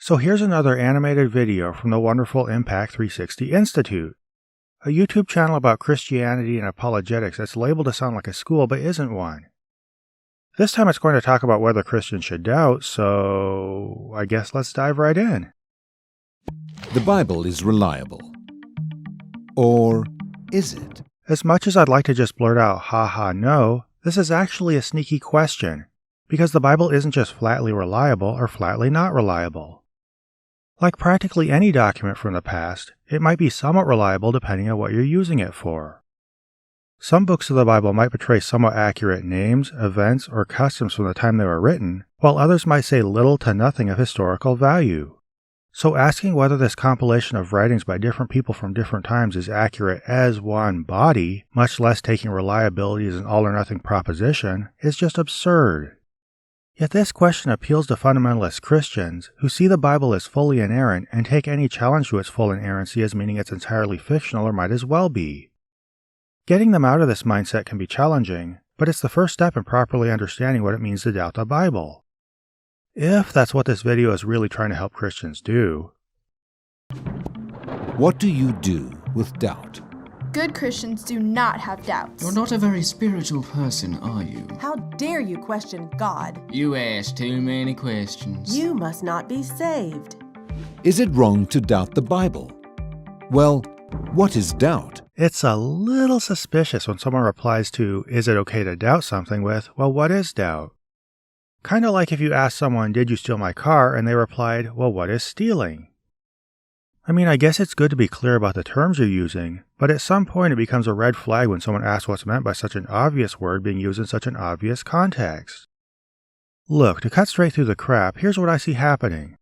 So here's another animated video from the wonderful Impact 360 Institute, a YouTube channel about Christianity and apologetics that's labeled to sound like a school but isn't one. This time it's going to talk about whether Christians should doubt, so I guess let's dive right in. The Bible is reliable. Or is it? As much as I'd like to just blurt out, haha, no, this is actually a sneaky question, because the Bible isn't just flatly reliable or flatly not reliable. Like practically any document from the past, it might be somewhat reliable depending on what you're using it for. Some books of the Bible might portray somewhat accurate names, events, or customs from the time they were written, while others might say little to nothing of historical value. So asking whether this compilation of writings by different people from different times is accurate as one body, much less taking reliability as an all-or-nothing proposition, is just absurd. Yet this question appeals to fundamentalist Christians who see the Bible as fully inerrant and take any challenge to its full inerrancy as meaning it's entirely fictional or might as well be. Getting them out of this mindset can be challenging, but it's the first step in properly understanding what it means to doubt the Bible. If that's what this video is really trying to help Christians do. What do you do with doubt? Good Christians do not have doubts. You're not a very spiritual person, are you? How dare you question God? You ask too many questions. You must not be saved. Is it wrong to doubt the Bible? Well, what is doubt? It's a little suspicious when someone replies to, is it okay to doubt something with, well, what is doubt? Kinda like if you asked someone, did you steal my car? And they replied, well, what is stealing? I mean, I guess it's good to be clear about the terms you're using, but at some point it becomes a red flag when someone asks what's meant by such an obvious word being used in such an obvious context. Look, to cut straight through the crap, here's what I see happening.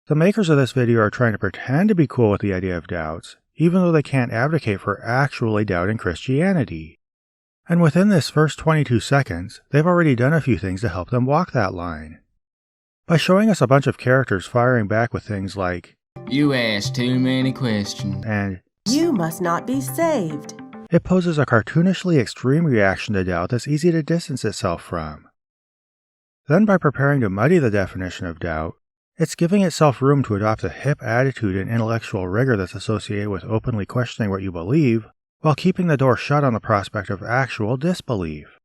The makers of this video are trying to pretend to be cool with the idea of doubts, even though they can't advocate for actually doubting Christianity. And within this first 22 seconds, they've already done a few things to help them walk that line. By showing us a bunch of characters firing back with things like, You ask too many questions. and You must not be saved. it poses a cartoonishly extreme reaction to doubt that's easy to distance itself from. Then by preparing to muddy the definition of doubt, it's giving itself room to adopt a hip attitude and intellectual rigor that's associated with openly questioning what you believe, while keeping the door shut on the prospect of actual disbelief.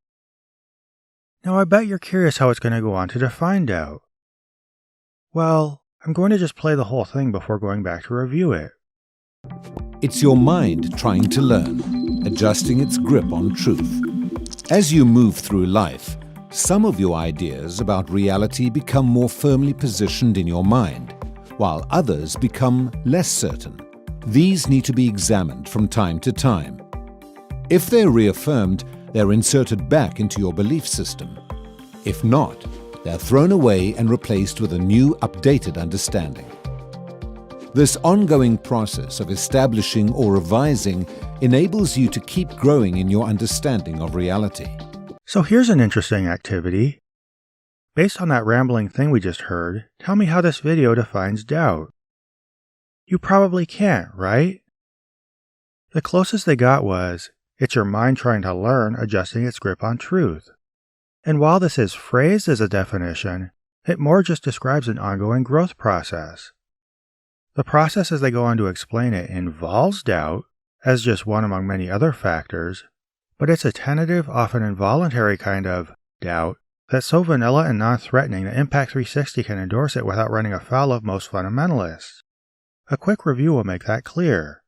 Now I bet you're curious how it's going to go on to define doubt. Well, I'm going to just play the whole thing before going back to review it. It's your mind trying to learn, adjusting its grip on truth. As you move through life, some of your ideas about reality become more firmly positioned in your mind, while others become less certain. These need to be examined from time to time. If they're reaffirmed, they're inserted back into your belief system. If not, they're thrown away and replaced with a new, updated understanding. This ongoing process of establishing or revising enables you to keep growing in your understanding of reality. So here's an interesting activity. Based on that rambling thing we just heard, tell me how this video defines doubt. You probably can't, right? The closest they got was, it's your mind trying to learn, adjusting its grip on truth. And while this is phrased as a definition, it more just describes an ongoing growth process. The process as they go on to explain it involves doubt, as just one among many other factors, but it's a tentative, often involuntary kind of doubt that's so vanilla and non-threatening that Impact 360 can endorse it without running afoul of most fundamentalists. A quick review will make that clear.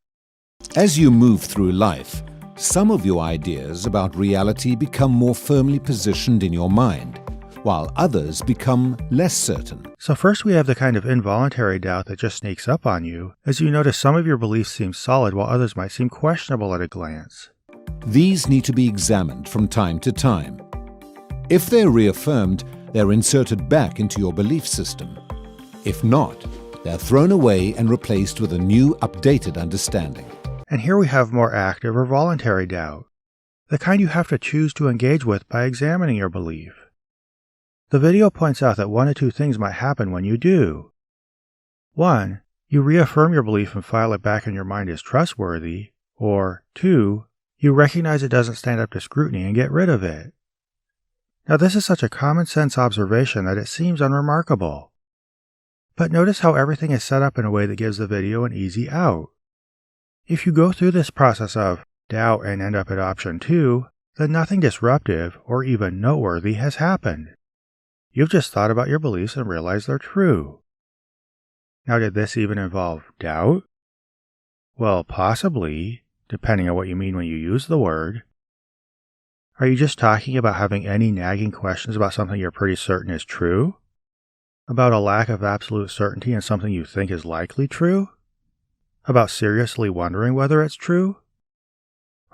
As you move through life, some of your ideas about reality become more firmly positioned in your mind, while others become less certain. So first we have the kind of involuntary doubt that just sneaks up on you, as you notice some of your beliefs seem solid while others might seem questionable at a glance. These need to be examined from time to time. If they're reaffirmed, they're inserted back into your belief system. If not, they're thrown away and replaced with a new, updated understanding. And here we have more active or voluntary doubt, the kind you have to choose to engage with by examining your belief. The video points out that one of two things might happen when you do. 1. You reaffirm your belief and file it back in your mind as trustworthy, or 2. You recognize it doesn't stand up to scrutiny and get rid of it. Now this is such a common sense observation that it seems unremarkable. But notice how everything is set up in a way that gives the video an easy out. If you go through this process of doubt and end up at option 2, then nothing disruptive or even noteworthy has happened. You've just thought about your beliefs and realized they're true. Now, did this even involve doubt? Well, possibly, depending on what you mean when you use the word. Are you just talking about having any nagging questions about something you're pretty certain is true? About a lack of absolute certainty in something you think is likely true? About seriously wondering whether it's true?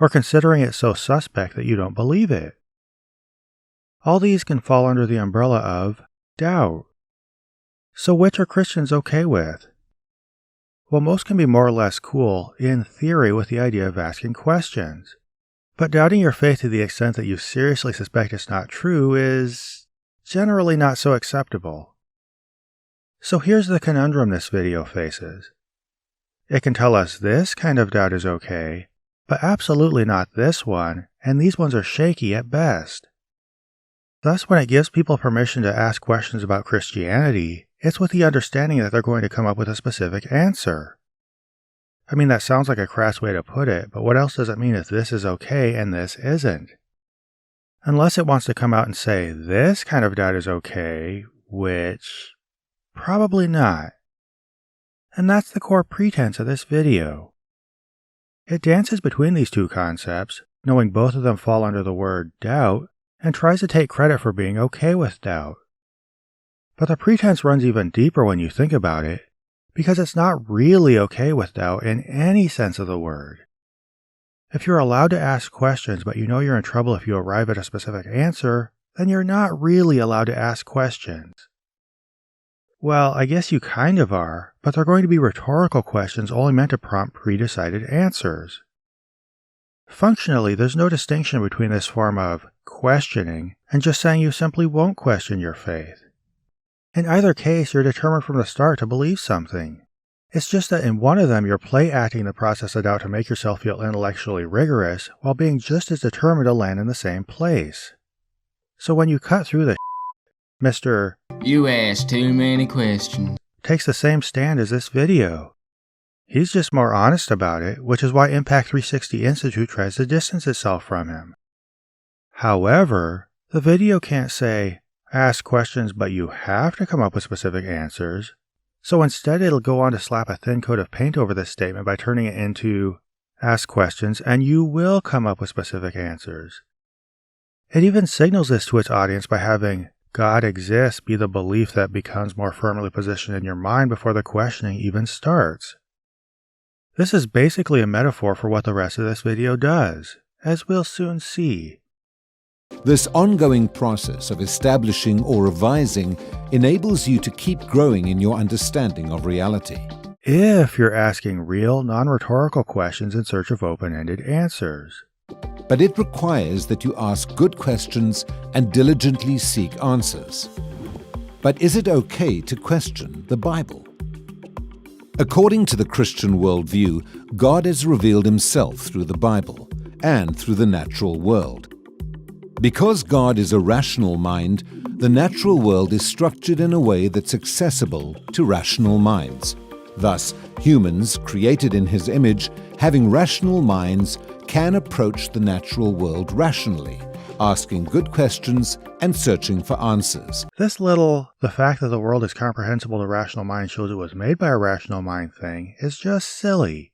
Or considering it so suspect that you don't believe it? All these can fall under the umbrella of doubt. So which are Christians okay with? Well, most can be more or less cool, in theory, with the idea of asking questions. But doubting your faith to the extent that you seriously suspect it's not true is generally not so acceptable. So here's the conundrum this video faces. It can tell us this kind of doubt is okay, but absolutely not this one, and these ones are shaky at best. Thus, when it gives people permission to ask questions about Christianity, it's with the understanding that they're going to come up with a specific answer. I mean, that sounds like a crass way to put it, but what else does it mean if this is okay and this isn't? Unless it wants to come out and say, this kind of doubt is okay, which probably not. And that's the core pretense of this video. It dances between these two concepts, knowing both of them fall under the word doubt, and tries to take credit for being okay with doubt. But the pretense runs even deeper when you think about it, because it's not really okay with doubt in any sense of the word. If you're allowed to ask questions but you know you're in trouble if you arrive at a specific answer, then you're not really allowed to ask questions. Well, I guess you kind of are, but they're going to be rhetorical questions only meant to prompt pre-decided answers. Functionally, there's no distinction between this form of questioning and just saying you simply won't question your faith. In either case, you're determined from the start to believe something. It's just that in one of them, you're play-acting the process of doubt to make yourself feel intellectually rigorous, while being just as determined to land in the same place. So when you cut through the Mr. You ask too many questions. takes the same stand as this video. He's just more honest about it, which is why Impact 360 Institute tries to distance itself from him. However, the video can't say, ask questions but you have to come up with specific answers, so instead it'll go on to slap a thin coat of paint over this statement by turning it into, ask questions and you will come up with specific answers. It even signals this to its audience by having God exists be the belief that becomes more firmly positioned in your mind before the questioning even starts. This is basically a metaphor for what the rest of this video does, as we'll soon see. This ongoing process of establishing or revising enables you to keep growing in your understanding of reality. If you're asking real, non-rhetorical questions in search of open-ended answers. But it requires that you ask good questions and diligently seek answers. But is it okay to question the Bible? According to the Christian worldview, God has revealed himself through the Bible and through the natural world. Because God is a rational mind, the natural world is structured in a way that's accessible to rational minds. Thus, humans, created in his image, having rational minds, can approach the natural world rationally, asking good questions and searching for answers. This little, the fact that the world is comprehensible to rational mind shows it was made by a rational mind thing is just silly.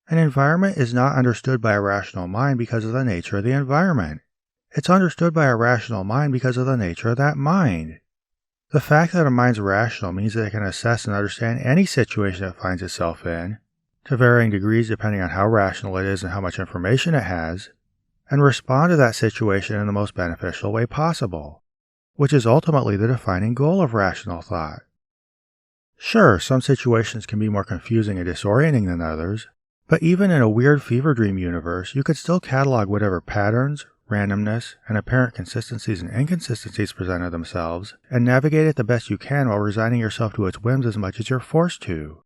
An environment is not understood by a rational mind because of the nature of the environment. It's understood by a rational mind because of the nature of that mind. The fact that a mind's rational means that it can assess and understand any situation it finds itself in, to varying degrees depending on how rational it is and how much information it has, and respond to that situation in the most beneficial way possible, which is ultimately the defining goal of rational thought. Sure, some situations can be more confusing and disorienting than others, but even in a weird fever dream universe, you could still catalog whatever patterns, randomness, and apparent consistencies and inconsistencies presented themselves, and navigate it the best you can while resigning yourself to its whims as much as you're forced to.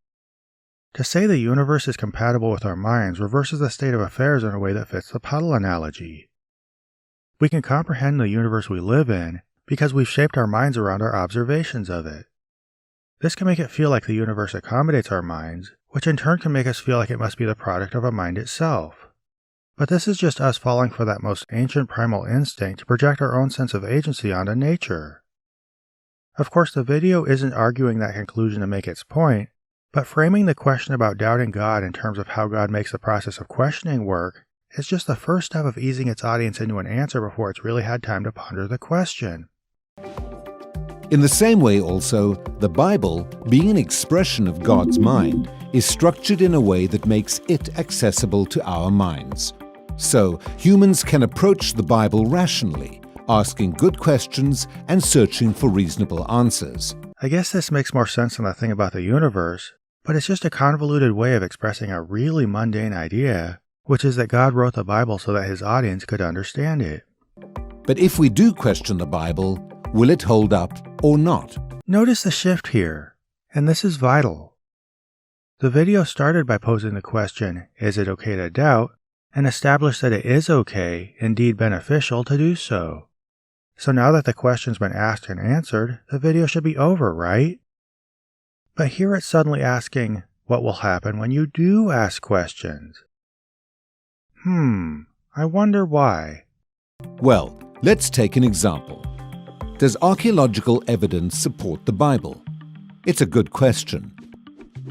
To say the universe is compatible with our minds reverses the state of affairs in a way that fits the puddle analogy. We can comprehend the universe we live in because we've shaped our minds around our observations of it. This can make it feel like the universe accommodates our minds, which in turn can make us feel like it must be the product of a mind itself. But this is just us falling for that most ancient primal instinct to project our own sense of agency onto nature. Of course, the video isn't arguing that conclusion to make its point, but framing the question about doubting God in terms of how God makes the process of questioning work is just the first step of easing its audience into an answer before it's really had time to ponder the question. In the same way also, the Bible, being an expression of God's mind, is structured in a way that makes it accessible to our minds. So, humans can approach the Bible rationally, asking good questions and searching for reasonable answers. I guess this makes more sense than the thing about the universe, but it's just a convoluted way of expressing a really mundane idea, which is that God wrote the Bible so that his audience could understand it. But if we do question the Bible, will it hold up or not? Notice the shift here, and this is vital. The video started by posing the question, is it okay to doubt, and established that it is okay, indeed beneficial, to do so. So now that the question's been asked and answered, the video should be over, right? But here it's suddenly asking, what will happen when you do ask questions? I wonder why. Well, let's take an example. Does archaeological evidence support the Bible? It's a good question.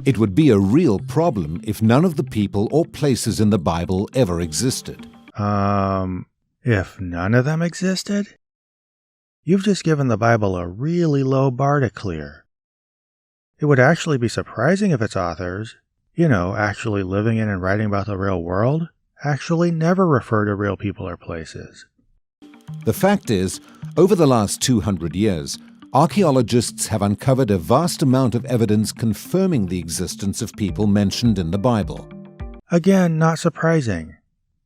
It would be a real problem if none of the people or places in the Bible ever existed. If none of them existed? You've just given the Bible a really low bar to clear. It would actually be surprising if its authors, actually living in and writing about the real world, actually never refer to real people or places. The fact is, over the last 200 years, archaeologists have uncovered a vast amount of evidence confirming the existence of people mentioned in the Bible. Again, not surprising.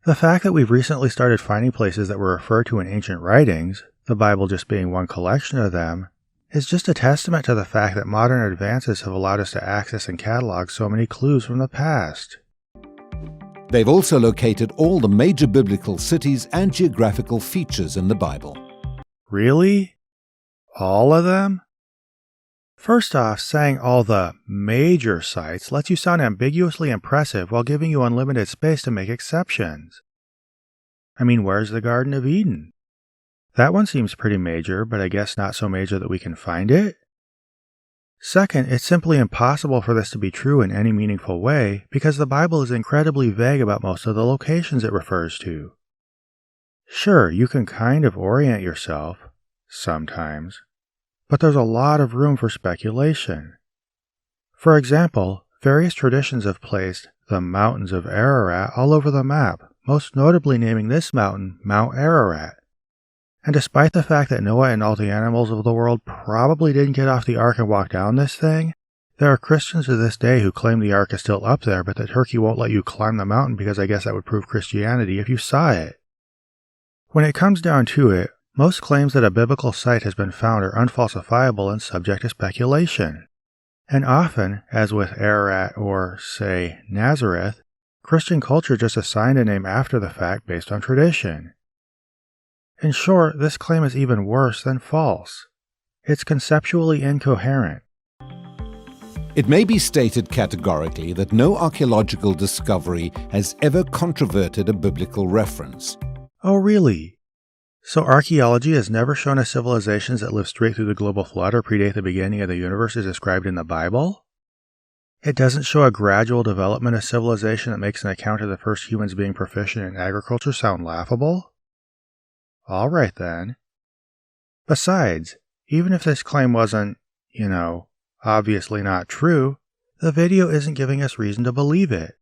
The fact that we've recently started finding places that were referred to in ancient writings, the Bible just being one collection of them, is just a testament to the fact that modern advances have allowed us to access and catalog so many clues from the past. They've also located all the major biblical cities and geographical features in the Bible. Really? All of them? First off, saying all the major sites lets you sound ambiguously impressive while giving you unlimited space to make exceptions. I mean, where's the Garden of Eden? That one seems pretty major, but I guess not so major that we can find it. Second, it's simply impossible for this to be true in any meaningful way because the Bible is incredibly vague about most of the locations it refers to. Sure, you can kind of orient yourself, sometimes, but there's a lot of room for speculation. For example, various traditions have placed the mountains of Ararat all over the map, most notably naming this mountain Mount Ararat. And despite the fact that Noah and all the animals of the world probably didn't get off the ark and walk down this thing, there are Christians to this day who claim the ark is still up there, but that Turkey won't let you climb the mountain because I guess that would prove Christianity if you saw it. When it comes down to it, most claims that a biblical site has been found are unfalsifiable and subject to speculation. And often, as with Ararat or, say, Nazareth, Christian culture just assigned a name after the fact based on tradition. In short, this claim is even worse than false. It's conceptually incoherent. It may be stated categorically that no archaeological discovery has ever controverted a biblical reference. Oh, really? So archaeology has never shown us civilizations that lived straight through the global flood or predate the beginning of the universe as described in the Bible? It doesn't show a gradual development of civilization that makes an account of the first humans being proficient in agriculture sound laughable? All right then. Besides, even if this claim wasn't, obviously not true, the video isn't giving us reason to believe it.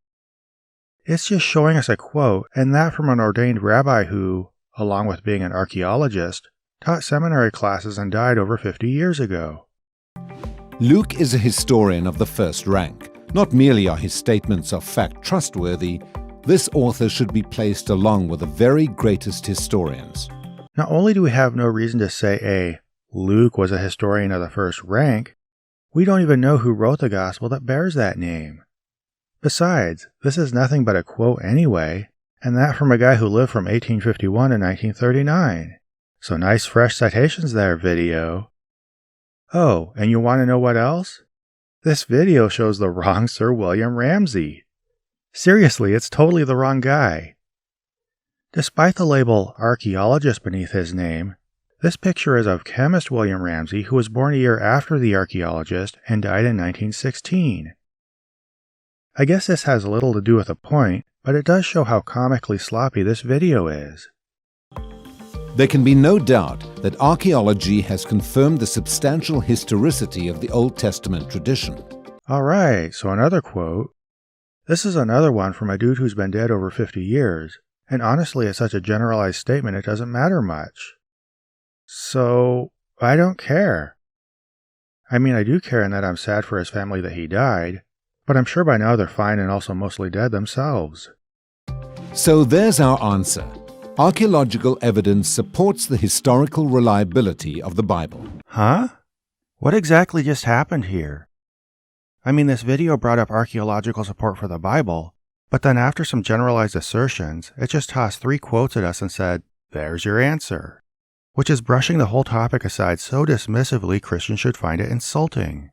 It's just showing us a quote, and that from an ordained rabbi who, along with being an archaeologist, taught seminary classes and died over 50 years ago. Luke is a historian of the first rank. Not merely are his statements of fact trustworthy, this author should be placed along with the very greatest historians. Not only do we have no reason to say Luke was a historian of the first rank, we don't even know who wrote the gospel that bears that name. Besides, this is nothing but a quote anyway, and that from a guy who lived from 1851 to 1939. So nice fresh citations there, video. Oh, and you want to know what else? This video shows the wrong Sir William Ramsay. Seriously, it's totally the wrong guy. Despite the label archaeologist beneath his name, this picture is of chemist William Ramsay, who was born a year after the archaeologist and died in 1916. I guess this has little to do with the point, but it does show how comically sloppy this video is. There can be no doubt that archaeology has confirmed the substantial historicity of the Old Testament tradition. Alright, so another quote. This is another one from a dude who's been dead over 50 years, and honestly it's such a generalized statement it doesn't matter much. So, I don't care. I mean, I do care in that I'm sad for his family that he died, but I'm sure by now they're fine and also mostly dead themselves. So there's our answer. Archaeological evidence supports the historical reliability of the Bible. Huh? What exactly just happened here? I mean, this video brought up archaeological support for the Bible, but then after some generalized assertions, it just tossed 3 quotes at us and said, "There's your answer," which is brushing the whole topic aside so dismissively Christians should find it insulting.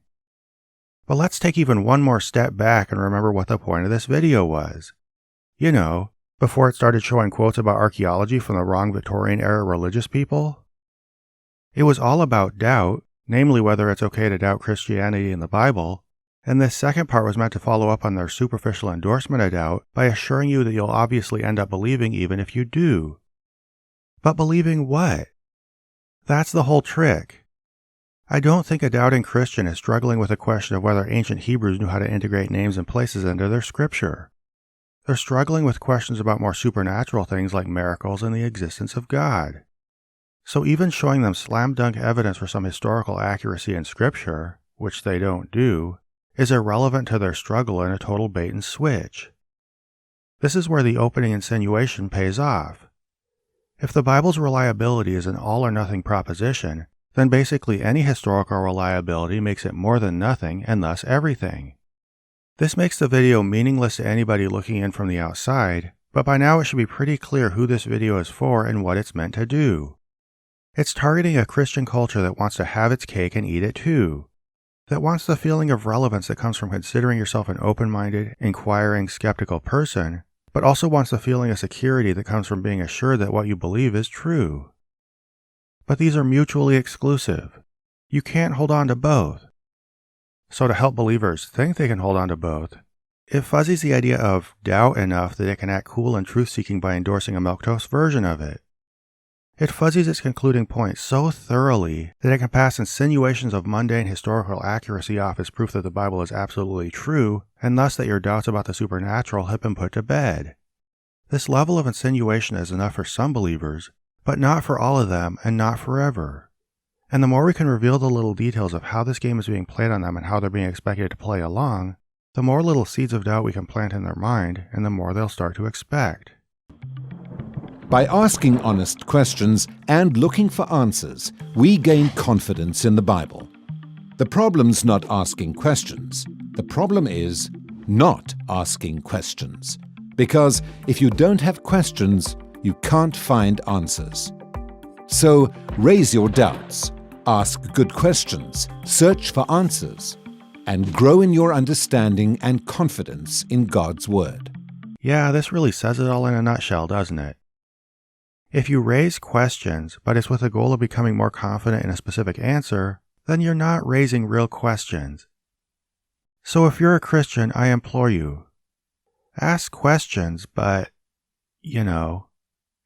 But let's take even one more step back and remember what the point of this video was. You know, before it started showing quotes about archaeology from the wrong Victorian-era religious people. It was all about doubt, namely whether it's okay to doubt Christianity and the Bible, and this second part was meant to follow up on their superficial endorsement of doubt by assuring you that you'll obviously end up believing even if you do. But believing what? That's the whole trick. I don't think a doubting Christian is struggling with the question of whether ancient Hebrews knew how to integrate names and places into their scripture. They're struggling with questions about more supernatural things like miracles and the existence of God. So even showing them slam dunk evidence for some historical accuracy in scripture, which they don't do, is irrelevant to their struggle and a total bait and switch. This is where the opening insinuation pays off. If the Bible's reliability is an all or nothing proposition, then basically any historical reliability makes it more than nothing and thus everything. This makes the video meaningless to anybody looking in from the outside, but by now it should be pretty clear who this video is for and what it's meant to do. It's targeting a Christian culture that wants to have its cake and eat it too, that wants the feeling of relevance that comes from considering yourself an open-minded, inquiring, skeptical person, but also wants the feeling of security that comes from being assured that what you believe is true. But these are mutually exclusive. You can't hold on to both. So to help believers think they can hold on to both, it fuzzies the idea of doubt enough that it can act cool and truth-seeking by endorsing a milquetoast version of it. It fuzzies its concluding point so thoroughly that it can pass insinuations of mundane historical accuracy off as proof that the Bible is absolutely true, and thus that your doubts about the supernatural have been put to bed. This level of insinuation is enough for some believers, but not for all of them and not forever. And the more we can reveal the little details of how this game is being played on them and how they're being expected to play along, the more little seeds of doubt we can plant in their mind, and the more they'll start to expect. By asking honest questions and looking for answers, we gain confidence in the Bible. The problem's not asking questions. The problem is not asking questions. Because if you don't have questions, you can't find answers. So raise your doubts. Ask good questions, search for answers, and grow in your understanding and confidence in God's Word. Yeah, this really says it all in a nutshell, doesn't it? If you raise questions, but it's with the goal of becoming more confident in a specific answer, then you're not raising real questions. So if you're a Christian, I implore you, ask questions, but,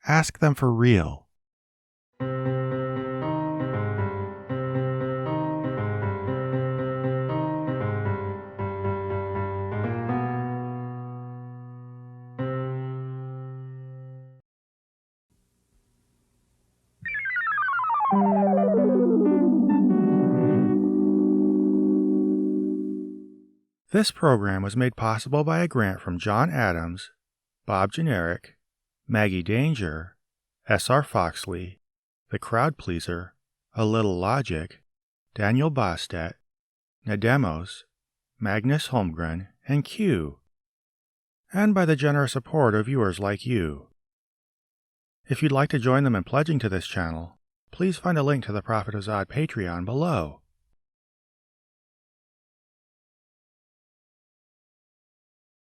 ask them for real. This program was made possible by a grant from John Adams, Bob Generic, Maggie Danger, S.R. Foxley, The Crowd Pleaser, A Little Logic, Daniel Bostet, Nademos, Magnus Holmgren, and Q, and by the generous support of viewers like you. If you'd like to join them in pledging to this channel, please find a link to the Prophet of Zod Patreon below.